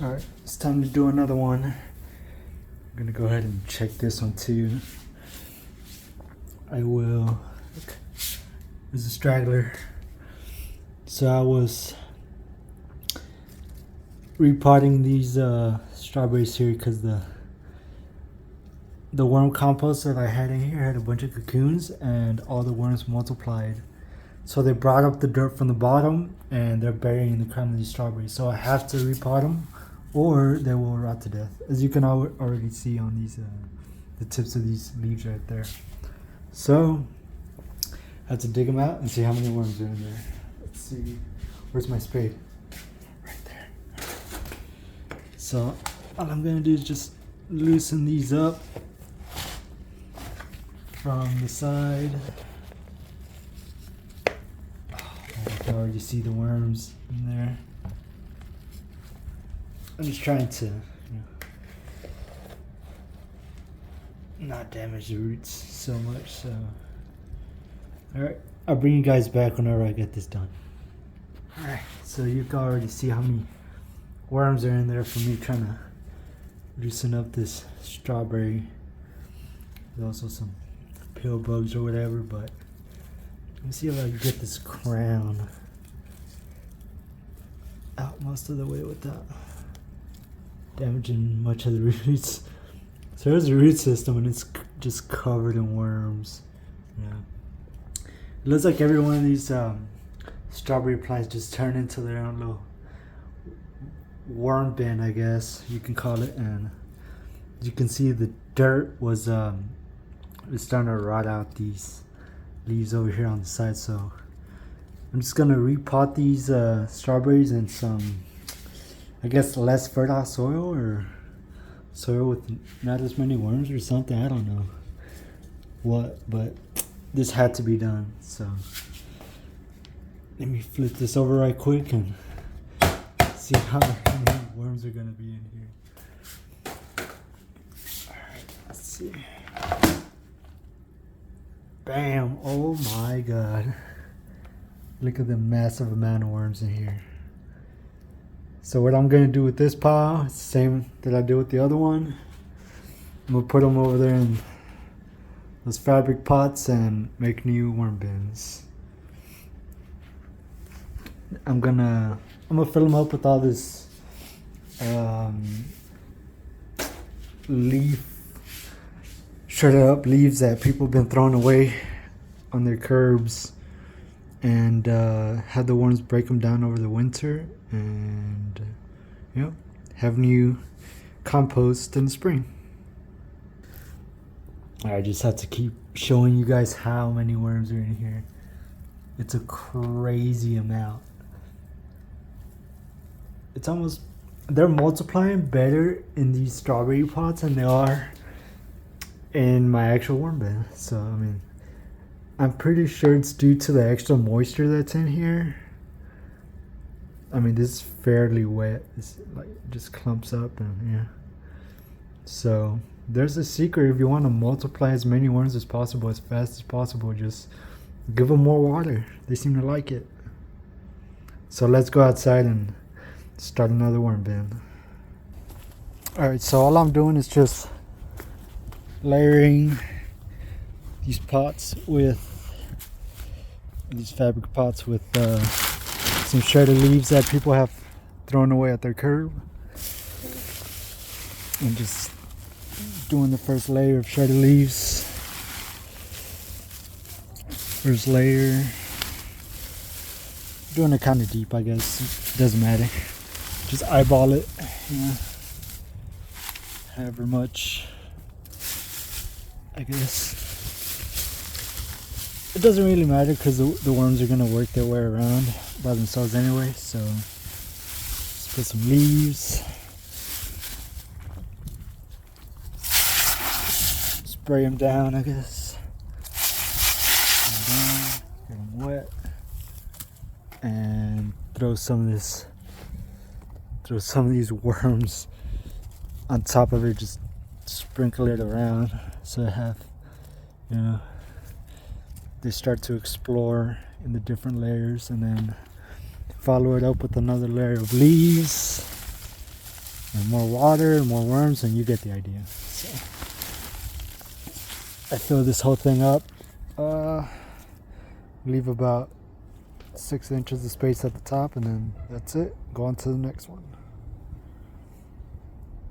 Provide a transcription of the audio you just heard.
Alright, it's time to do another one. I'm gonna go ahead and check this one too. I will. Look, there's a straggler. So I was repotting these strawberries here because the worm compost that I had in here had a bunch of cocoons and all the worms multiplied. So they brought up the dirt from the bottom and they're burying the crown of these strawberries. So I have to repot them or they will rot to death. As you can already see on these, the tips of these leaves right there. So I have to dig them out and see how many worms are in there. Let's see, where's my spade? Right there. So all I'm gonna do is just loosen these up from the side. I can already see the worms in there. I'm just trying to, not damage the roots so much. So, all right, I'll bring you guys back whenever I get this done. All right, so you can already see how many worms are in there from me trying to loosen up this strawberry. There's also some pill bugs or whatever, but let me see if I can get this crown out most of the way without damaging much of the roots. So there's the root system and it's just covered in worms. Yeah. It looks like every one of these strawberry plants just turned into their own little worm bin, I guess you can call it. And you can see the dirt was it's starting to rot out these leaves over here on the side. So I'm just gonna repot these strawberries in some, I guess, less fertile soil or soil with not as many worms or something. I don't know what, but this had to be done. So let me flip this over right quick and see how many worms are gonna be in here. All right, let's see. Bam! Oh my god. Look at the massive amount of worms in here. So what I'm going to do with this pile is the same that I did with the other one. I'm going to put them over there in those fabric pots and make new worm bins. I'm gonna fill them up with all this shredded up leaves that people have been throwing away on their curbs, and have the worms break them down over the winter, and have new compost in the spring. I just have to keep showing you guys how many worms are in here. It's a crazy amount. It's almost, they're multiplying better in these strawberry pots than they are in my actual worm bin. So I mean, I'm pretty sure it's due to the extra moisture that's in here. I mean, this is fairly wet. It's like just clumps up, and yeah. So there's a secret. If you want to multiply as many worms as possible, as fast as possible, just give them more water. They seem to like it. So let's go outside and start another worm bin. Alright, so all I'm doing is just layering these pots with these fabric pots with some shredded leaves that people have thrown away at their curb, and just doing the first layer of shredded leaves. First layer, doing it kind of deep, I guess. It doesn't matter, just eyeball it, however much, I guess. It doesn't really matter because the worms are going to work their way around by themselves anyway. So let's put some leaves, spray them down, I guess, get them wet, and throw some of these worms on top of it. Just sprinkle it around so I have, they start to explore in the different layers, and then follow it up with another layer of leaves, and more water and more worms, and you get the idea. So I fill this whole thing up, leave about 6 inches of space at the top, and then that's it. Go on to the next one.